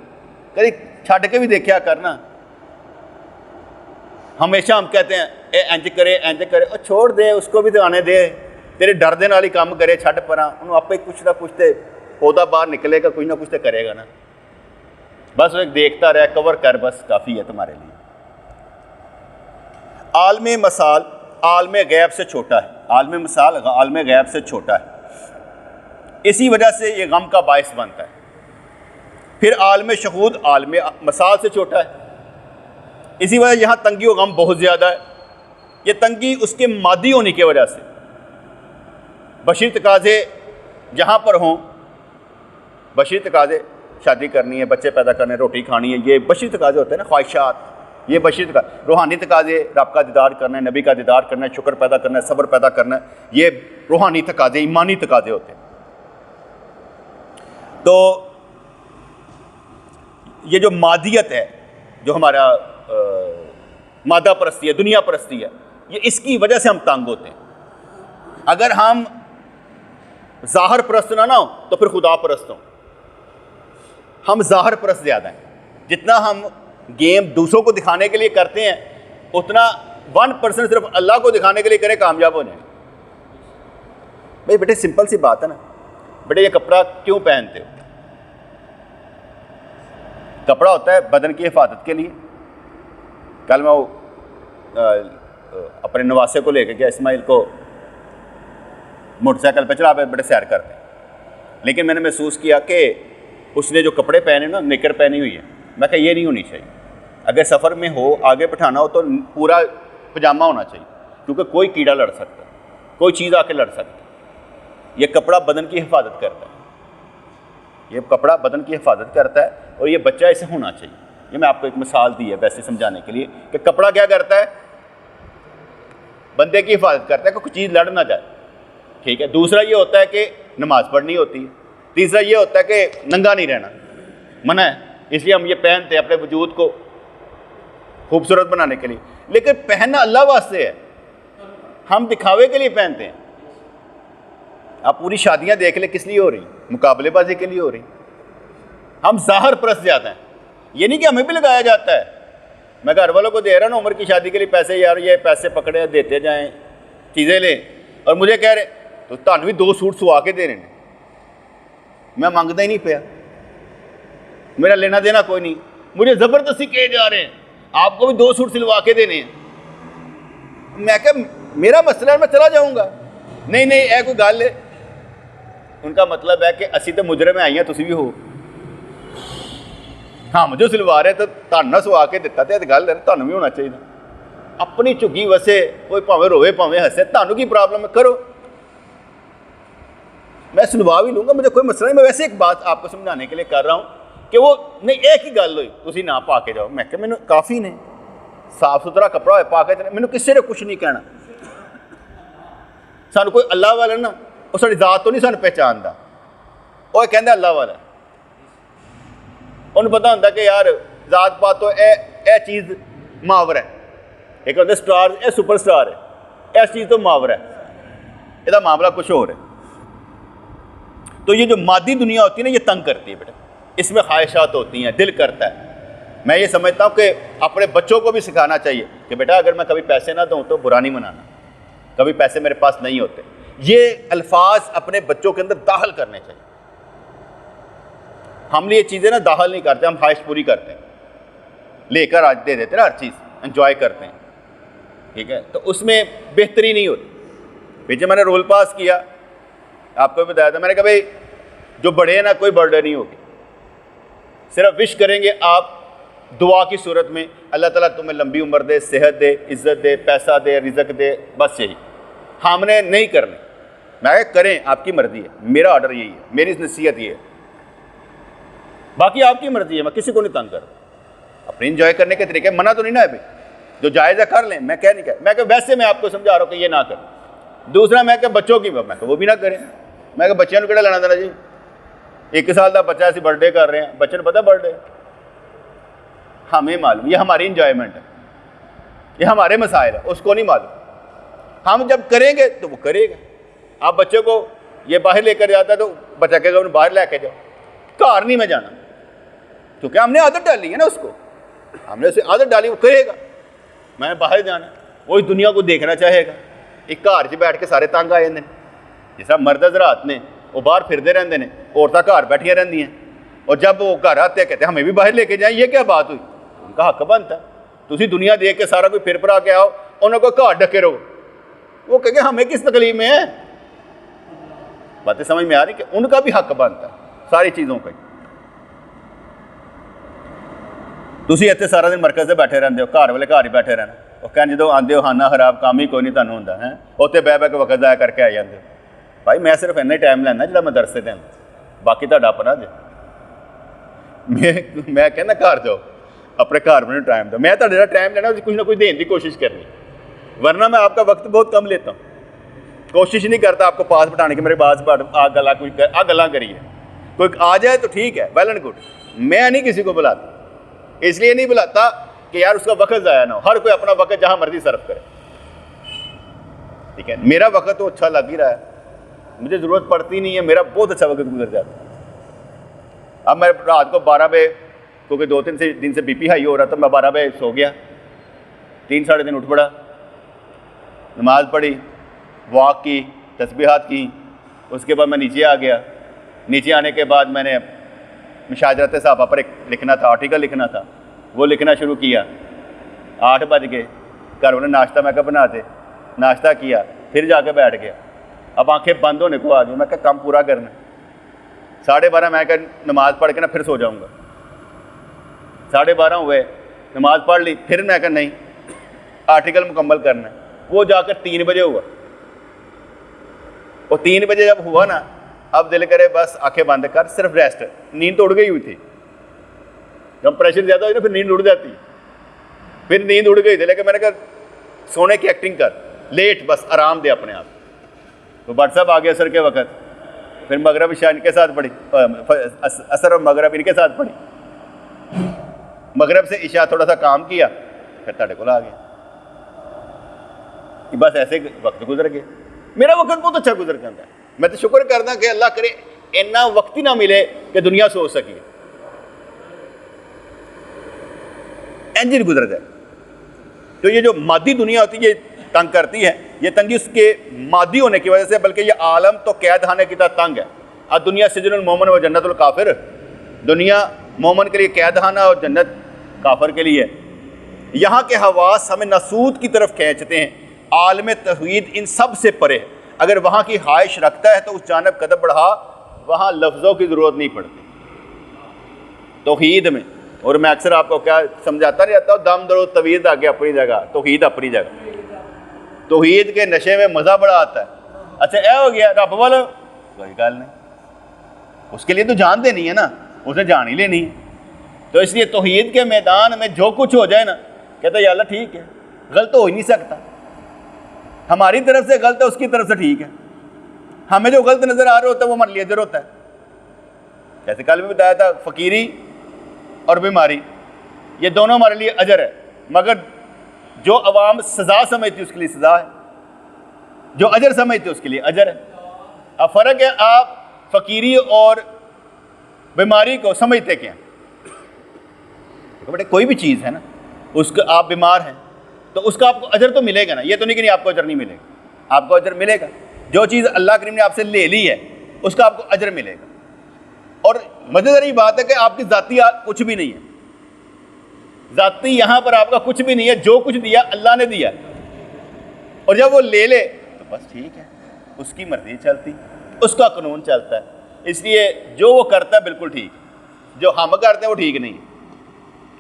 कभी छड़ के भी देखा करना। हमेशा हम कहते हैं ए इंज करे, और छोड़ दे, उसको भी तो आने दे, तेरे डर दे नाल ही काम करे, छड़ परा, उन्होंने आपे कुछ ना कुछ तो पौधा बाहर निकलेगा, कुछ ना कुछ तो करेगा ना। बस वो एक देखता रहे, कवर कर, बस काफ़ी है तुम्हारे लिए। आलम मसाल आलम गैब से छोटा है, आलम मसाल आलम गैब से छोटा है, इसी वजह से ये गम का बायस बनता है। फिर आलम शहूद आलम मसाल से छोटा है, इसी वजह यहाँ तंगी और गम बहुत ज़्यादा है। ये तंगी उसके मादी होने की वजह से, बशरी तकाज़े जहाँ पर हों, बशरी तकाज़े, शादी करनी है, बच्चे पैदा करने, रोटी खानी है, ये बशरी तकाज़े होते हैं ना, ख्वाहिशात, ये बशरी तकाज़े। रूहानी तकाज़े, रब का दीदार करना है, नबी का दीदार करना है, शुक्र पैदा करना है, सब्र पैदा करना है, ये रूहानी तकाज़े, ईमानी तकाज़े होते हैं। तो ये जो मादियत है, जो हमारा मादा परस्ती है, दुनिया परस्ती है, ये इसकी वजह से हम तंग होते हैं। अगर हम ज़ाहिर परस्त ना हो तो फिर खुदा परस्त हों। हम ज़ाहिर परस्त ज़्यादा हैं, जितना हम गेम दूसरों को दिखाने के लिए करते हैं, उतना 1% सिर्फ अल्लाह को दिखाने के लिए करें, कामयाब हो जाए। भाई बेटे सिंपल सी बात है ना, बेटे ये कपड़ा क्यों पहनते हो? कपड़ा होता है बदन की हिफाजत के लिए। कल मैं अपने नवासे को लेकर गया, इस्माइल को मोटरसाइकिल पर चला, बड़े सैर करते हैं, लेकिन मैंने महसूस किया कि उसने जो कपड़े पहने ना, निकर पहनी हुई है, मैं कहा ये नहीं होनी चाहिए। अगर सफ़र में हो, आगे बैठाना हो तो पूरा पजामा होना चाहिए, क्योंकि कोई कीड़ा लड़ सकता है, कोई चीज़ आके लड़ सकती है। ये कपड़ा बदन की हिफाजत करता है, ये कपड़ा बदन की हिफाजत करता है, और ये बच्चा ऐसे होना चाहिए। ये मैं आपको एक मिसाल दी है वैसे समझाने के लिए कि कपड़ा क्या करता है, बंदे की हिफाजत करता है कि कोई चीज़ लड़ ना जाए, ठीक है। दूसरा ये होता है कि नमाज पढ़नी होती है। तीसरा ये होता है कि नंगा नहीं रहना मना है, इसलिए हम ये पहनते हैं अपने वजूद को खूबसूरत बनाने के लिए। लेकिन पहनना अल्लाह वास्ते है, हम दिखावे के लिए पहनते हैं। आप पूरी शादियां देख ले, किस लिए हो रही? मुकाबलेबाजी के लिए हो रही। हम ज़ाहिर परस्त ज़्यादा हैं। ये नहीं कि हमें भी लगाया जाता है, मैं घर वालों को दे रहा ना उम्र की शादी के लिए पैसे, यार ये पैसे पकड़े देते जाएं, चीज़ें लें, और मुझे कह रहे तो तुहानू भी 2 सूट सुवा के दे रहे हैं। मैं मांगता ही नहीं पाया, मेरा लेना देना कोई नहीं, मुझे ज़बरदस्ती कहे जा रहे हैं आपको भी 2 सूट सिलवा के देने हैं। मैं क्या, मेरा मसला है, मैं चला जाऊँगा। नहीं नहीं, ऐ कोई गल है। उनका मतलब है कि असी तो मुजरम आई हैं, तुसी भी हो। हाँ मुझे सिलवा रहे तो तुहानू सुवा के दिता तो गल है, तुहानू भी होना चाहिए। अपनी झुग्गी वसे, कोई भावें रोवे भावें हंसे, तुहानू की प्रॉब्लम है, करो, मैं सुनवा भी लूँगा, मुझे कोई मसला नहीं। मैं वैसे एक बात आपको समझाने के लिए कर रहा हूँ कि वो नहीं, एक ही गल हुई, तुसी ना पा के जाओ। मैं क्या, मैंने काफ़ी ने साफ सुथरा कपड़ा हो पा के, मैंने किसी ने कुछ नहीं कहना। सानू कोई अल्लाह वाला ना, वो साड़ी जात तो नहीं सानू पहचानता, वो कहता अल्लाह वाला, उन्हें पता होंगे कि यार जात पात तो ए चीज़ मुहावरा है। एक होता स्टार, ये सुपर स्टार है, इस चीज़ तो मुहावरा है, इसका मामला कुछ और है। तो ये जो मादी दुनिया होती है ना, ये तंग करती है बेटा, इसमें ख्वाहिशात होती हैं, दिल करता है। मैं ये समझता हूँ कि अपने बच्चों को भी सिखाना चाहिए कि बेटा अगर मैं कभी पैसे ना दूँ तो बुरा नहीं मनाना, कभी पैसे मेरे पास नहीं होते। ये अल्फाज अपने बच्चों के अंदर दाखिल करने चाहिए। हम ये चीज़ें ना दाखिल नहीं करते, हम ख्वाहिश पूरी करते हैं, लेकर आज दे देते ना, हर चीज़ एंजॉय करते हैं, ठीक है। तो उसमें बेहतरी नहीं होती। पीछे मैंने रोल पास किया, आपको भी बताया था, मैंने कहा भाई जो बड़े हैं ना, कोई बर्थडे नहीं होगी, सिर्फ विश करेंगे आप दुआ की सूरत में, अल्लाह ताला तुम्हें लंबी उम्र दे, सेहत दे, इज़्ज़त दे, पैसा दे, रिज़्क दे, बस यही। हमने नहीं करने, मैं करें, आपकी मर्जी है, मेरा ऑर्डर यही है, मेरी नसीहत ये है, बाकी आपकी मर्जी है, मैं किसी को नहीं तंग कर रहा। अपने इंजॉय करने के तरीके, मना तो नहीं ना है भाई, जो जायज़ है कर लें, मैं कह नहीं कह, मैं वैसे मैं आपको समझा रहा हूँ कि ये ना करें। दूसरा मैं क्या बच्चों की, मैं वो भी ना करें, मैं बच्चों को लेना देना जी, 1 साल का बच्चा ऐसी बर्थडे कर रहे हैं, बच्चे को पता बर्थडे, हमें मालूम, ये हमारी इंजॉयमेंट है, ये हमारे मसाइल है, उसको नहीं मालूम। हम जब करेंगे तो वो करेगा। आप बच्चे को ये बाहर लेकर जाता है तो बच्चा कहेगा उन्हें बाहर लेके जाओ, घर नहीं मैं जाना, क्योंकि हमने आदत डाली है ना, उसको हमने उसे आदत डाली, वो करेगा मैंने बाहर जाना, वो इस दुनिया को देखना चाहेगा। एक घर च बैठ के सारे तंग आ जाते हैं, जिस तरह मर्द हज़रात ने वो बाहर फिरते रहते हैं, औरतां घर बैठिया रहती हैं, और जब वो घर आते हैं कहते हैं हमें भी बाहर लेके जाएं, ये क्या बात हुई? उनका हक बनता है, तुम दुनिया देख के सारा कोई फिर पर आके आओ, उन्होंने को घर ढके रहो, वो कहेंगे हमें किस तकलीफ में है। बातें समझ में आ रही कि उनका भी हक बनता है सारी चीज़ों का। तुसी इत्थे सारा दिन मरकज़ से बैठे रहते हो, घर वाले घर ही बैठे रहना, वो कहने जो आते हो खाना खराब काम ही कोई नहीं तुहानूं हुंदा है, उत्थे बह बह के वक्त ज़ाया करके आ जाते हो। भाई मैं सिर्फ इन्ना ही टाइम लैना जिहड़ा मैं दरसे दें, बाकी तुहाडा अपना जे। मैं कहना घर जाओ, अपने घर में टाइम दो, मैं तुहाडे टाइम लेना कुछ ना कुछ देने की कोशिश करनी, वरना मैं आपका वक्त बहुत कम लेता हूँ। कोशिश नहीं करता आपको पास बिठाने की, मेरे पास आ गला कुछ आ गल्लां करिए, कोई आ जाए तो ठीक है, वेल एंड गुड। मैं नहीं किसी को बुलाता, इसलिए नहीं बुलाता कि यार उसका वक्त ज़ाया ना हो, हर कोई अपना वक्त जहाँ मर्जी सर्फ करे, ठीक है। मेरा वक्त तो अच्छा लग ही रहा है, मुझे ज़रूरत पड़ती नहीं है, मेरा बहुत अच्छा वक्त गुजर जाता है। अब मैं रात को 12 बजे, क्योंकि 2-3 दिन से BP हाई हो रहा था, मैं 12 बजे सो गया, 3-3:30 दिन उठ पड़ा, नमाज़ पढ़ी, वॉक की, तस्बीहात की, उसके बाद मैं नीचे आ गया। नीचे आने के बाद मैंने मुशाजरत साहबा पर एक लिखना था, आर्टिकल लिखना था, वो लिखना शुरू किया। 8 बज गए, घर वाले नाश्ता मैं क्या बनाते, नाश्ता किया, फिर जाके बैठ गया। अब आंखें बंद होने को आ गई, मैं क्या काम पूरा करना, 12:30 मैं क्या नमाज़ पढ़ के ना फिर सो जाऊँगा। 12:30 हुए, नमाज़ पढ़ ली, फिर मैं क्या नहीं आर्टिकल मुकम्मल करना है, वो जाकर 3 बजे हुआ। और 3 बजे जब हुआ ना, अब दिल करे बस आंखें बंद कर, सिर्फ रेस्ट। नींद तो उड़ गई हुई थी, जब प्रेशर ज़्यादा हो ना फिर नींद उड़ जाती है, फिर नींद उड़ गई थी, लेकिन मैंने कहा सोने की एक्टिंग कर, लेट, बस आराम दे अपने आप। तो व्हाट्सएप आ गया असर के वक्त, फिर मगरब इशा इनके साथ पढ़ी, असर और मगरब इनके साथ पढ़ी, मगरब से इशा थोड़ा सा काम किया, फिर तुहाडे कोल आ गया। बस ऐसे वक्त गुजर गए, मेरा वक्त बहुत अच्छा गुजर जाता है। मैं तो शुक्र करदा कि अल्लाह करे इन्ना वक्त ही ना मिले कि दुनिया सोच सकी, इंज ही गुजर जाए। तो ये जो मादी दुनिया होती है ये तंग करती है, ये तंगी उसके मादी होने की वजह से, बल्कि ये आलम तो कैद खाने की तरह तंग है। अब दुनिया सिजनुल मोमिन व जन्नतुल काफिर, दुनिया मोमिन के लिए कैद खाना और जन्नत काफिर के लिए। यहाँ के हवास हमें नसूद की तरफ खींचते हैं, आलम तौहीद इन सब से परे। अगर वहाँ की ख्वाहिश रखता है तो उस जानब कदम बढ़ा, वहाँ लफ्ज़ों की ज़रूरत नहीं पड़ती तौहीद में। और मैं अक्सर आपको क्या समझाता रहता हूँ, दम दरो तवीद आगे अपनी जगह, तौहीद अपनी जगह। तौहीद के नशे में मज़ा बड़ा आता है। अच्छा यह हो गया रब वाला, कोई गल नहीं, उसके लिए तो जान देनी है ना, उसने जान ही लेनी है। तो इसलिए तौहीद के मैदान में जो कुछ हो जाए ना, कहते या अल्लाह ठीक है, गलत हो ही नहीं सकता, हमारी तरफ से गलत है, उसकी तरफ से ठीक है। हमें जो गलत नज़र आ रहा होता है वो हमारे लिए अजर होता है। जैसे कल भी बताया था, फ़कीरी और बीमारी ये दोनों हमारे लिए अजर है, मगर जो अवाम सज़ा समझती है उसके लिए सज़ा है, जो अजर समझते उसके लिए अजर है। अब फ़र्क है आप फ़कीरी और बीमारी को समझते क्या। बेटे कोई भी चीज़ है ना, उसका आप बीमार हैं तो उसका आपको अजर तो मिलेगा ना, ये तो नहीं कि नहीं आपको अजर नहीं मिलेगा, आपको अजर मिलेगा। जो चीज़ अल्लाह करीम ने आपसे ले ली है उसका आपको अजर मिलेगा। और मज़ेदार बात है कि आपकी ज़ाती कुछ भी नहीं है, ज़ाती यहाँ पर आपका कुछ भी नहीं है, जो कुछ दिया अल्लाह ने दिया। और जब वो ले ले तो बस ठीक है, उसकी मर्ज़ी चलती, उसका कानून चलता है। इसलिए जो वो करता है बिल्कुल ठीक है, जो हम करते हैं वो ठीक नहीं है,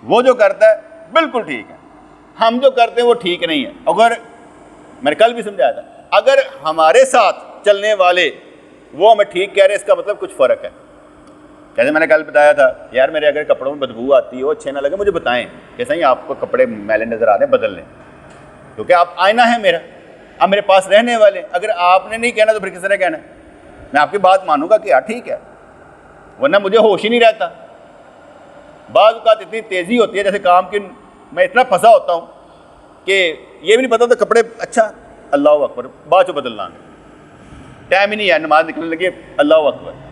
वो जो करता है बिल्कुल ठीक है, हम जो करते हैं वो ठीक नहीं है। अगर मैंने कल भी समझाया था, अगर हमारे साथ चलने वाले वो हमें ठीक कह रहे हैं, इसका मतलब कुछ फ़र्क है। जैसे मैंने कल बताया था, यार मेरे अगर कपड़ों में बदबू आती हो, अच्छे ना लगे, मुझे बताएं कि सही आपको कपड़े मैले नज़र आ रहे हैं, बदल लें, क्योंकि आप आईना है मेरा, आप मेरे पास रहने वाले। अगर आपने नहीं कहना तो फिर किसी ने कहना? मैं आपकी बात मानूंगा कि यार ठीक है, वरना मुझे होश ही नहीं रहता। बाज़ औक़ात इतनी तेज़ी होती है जैसे काम की, मैं इतना फंसा होता हूँ कि ये भी नहीं पता तो कपड़े, अच्छा अल्लाह अकबर, बाद में बदलना, टाइम ही नहीं है, नमाज निकलने लगी, अल्लाह अकबर।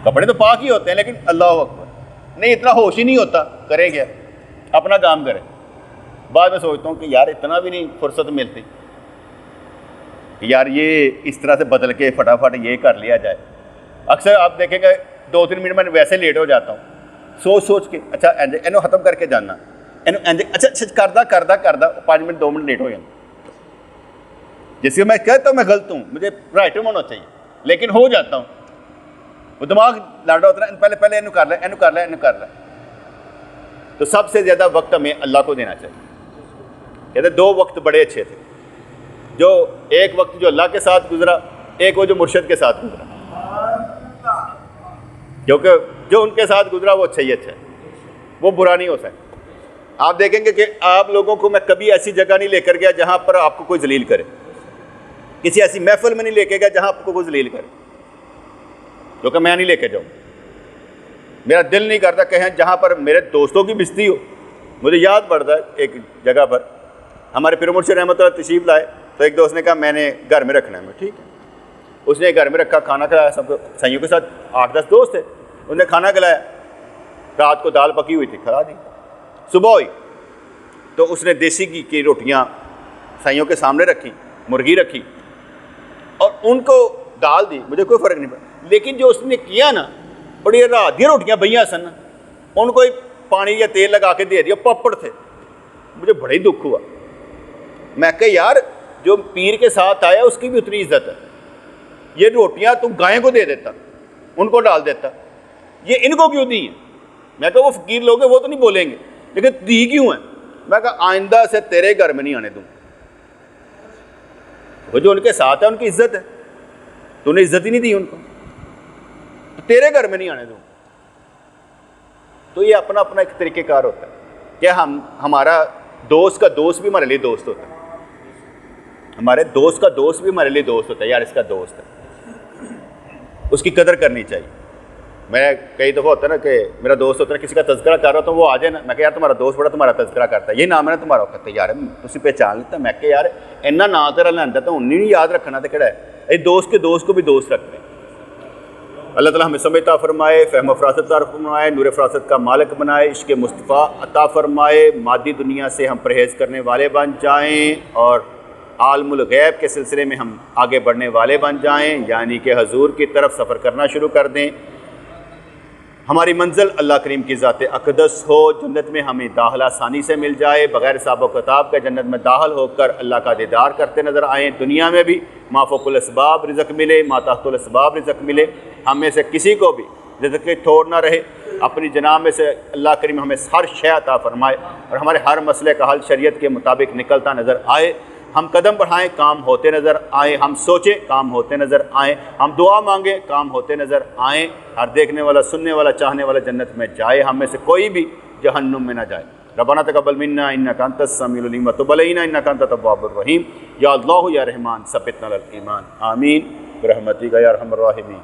कपड़े तो पाक ही होते हैं लेकिन अल्लाह अकबर नहीं, इतना होश ही नहीं होता। करें क्या? अपना काम करें। बाद में सोचता हूँ कि यार इतना भी नहीं फुर्सत मिलती कि यार ये इस तरह से बदल के फटाफट ये कर लिया जाए। अक्सर आप देखेंगे 2-3 मिनट में वैसे लेट हो जाता हूँ, सोच सोच के, अच्छा इन्हों ख़त्म करके जाना, अच्छा करदा 5 मिनट 2 मिनट लेट हो जाना। जिससे मैं कहता हूँ मैं गलत हूँ, मुझे राइट होना चाहिए, लेकिन हो जाता हूँ। वो दिमाग लड़ रहा होता है, पहले इन्हों कर ले। तो सबसे ज़्यादा वक्त हमें अल्लाह को देना चाहिए। कहते 2 वक्त बड़े अच्छे थे, जो एक वक्त जो अल्लाह के साथ गुजरा, एक वो जो मुर्शिद के साथ गुजरा, क्योंकि जो उनके साथ गुजरा वो अच्छा ही अच्छा है, वो बुरा नहीं हो सकता। आप देखेंगे कि आप लोगों को मैं कभी ऐसी जगह नहीं लेकर गया जहाँ पर आपको कोई जलील करे, किसी ऐसी महफिल में नहीं लेके गया जहाँ आपको कोई जलील करे, क्योंकि मैं नहीं लेके जाऊँ। मेरा दिल नहीं करता कहीं जहाँ पर मेरे दोस्तों की बेइज्जती हो। मुझे याद पड़ता है एक जगह पर हमारे पीर मुर्शिद रहमतुल्लाह तशरीफ़ लाए, तो एक दोस्त ने कहा मैंने घर में रखना है। मैं ठीक है, उसने घर में रखा, खाना खिलाया सबको, साइयों के साथ 8-10 दोस्त थे, उन्हें खाना खिलाया। रात को दाल पकी हुई थी, खा दी। सुबह हुई तो उसने देसी घी की रोटियाँ साइयों के सामने रखी, मुर्गी रखी और उनको दाल दी। मुझे कोई फ़र्क नहीं पड़ा, लेकिन जो उसने किया ना, बड़ी रात दी रोटियाँ भैया सन, उनको पानी या तेल लगा के दे दिया, पापड़ थे। मुझे बड़ा ही दुख हुआ। मैं कहा यार जो पीर के साथ आया उसकी भी उतनी इज्जत है, ये रोटियाँ तू गाय को दे देता, उनको डाल देता, ये इनको क्यों दी है? मैं कहा वो फ़कीर लोग हैं, वो तो नहीं बोलेंगे, लेकिन दी क्यों है? मैं कहा आइंदा से तेरे घर में नहीं आने दूँ। वो जो उनके साथ है उनकी इज्जत है, तूने इज्जत ही नहीं दी उनको, तो तेरे घर में नहीं आने दूँ। तो ये अपना अपना एक तरीक़ेकार होता है कि हमारा दोस्त का दोस्त भी हमारे लिए दोस्त होता है, हमारे दोस्त का दोस्त भी हमारे लिए दोस्त होता है। यार इसका दोस्त है, उसकी कदर करनी चाहिए। मैं कई दफ़ा होता है ना कि मेरा दोस्त होता है, किसी का तज़किरा कर रहा था, वो आ जाए ना, मैं कहा यार तुम्हारा दोस्त बड़ा तुम्हारा तज़किरा करता है, ये नाम है ना तुम्हारा, कहते यार तुम पहचान लेता। मैं कहा यार इन्ना ना तेरा लैंदा तो उन्नी नहीं याद रखना तो किहड़ा है। ये दोस्त के दोस्त को भी दोस्त रखते हैं। अल्लाह ताला हमें समझ अता फरमाए, फ़हम फ़रासत अता फरमाए, नूर फ़रासत का मालिक बनाए, इश्क़ मुस्तफ़ा अता फरमाए, मादी दुनिया से हम परहेज़ करने वाले बन जाएँ और आलमुल गैब के सिलसिले में हम आगे बढ़ने वाले बन जाएँ, यानी कि हजूर की तरफ सफ़र करना शुरू कर दें। हमारी मंजिल अल्लाह करीम की ज़ात अक़दस हो, जन्नत में हमें दाखिला आसानी से मिल जाए, बग़ैर हिसाब व किताब के जन्नत में दाखिल होकर अल्लाह का दीदार करते नज़र आएँ। दुनिया में भी मा फ़ौक़ुल अस्बाब रिज़्क़ मिले, मा तहतुल अस्बाब रिज़्क़ मिले, हम में से किसी को भी रिज़्क़ की थोड़ ना रहे। अपनी जनाब में से अल्लाह करीम हमें हर शय अता फ़रमाए और हमारे हर मसले का हल शरीयत के मुताबिक निकलता नज़र आए। हम कदम बढ़ाएं, काम होते नज़र आए, हम सोचें, काम होते नज़र आएँ, हम दुआ मांगें, काम होते नज़र आएँ। हर देखने वाला, सुनने वाला, चाहने वाला जन्नत में जाए, हम में से कोई भी जहन्नुम में ना जाए। रब्बना तक़ब्बल मिन्ना इन्नका अंतस समीउल अलीम व तुब अलैना इन्नका अंतत तव्वाबुर रहीम। या अल्लाह या रहमान सब्बितना अल ईमान। आमीन बिरहमतिका या अरहमर राहिमीन।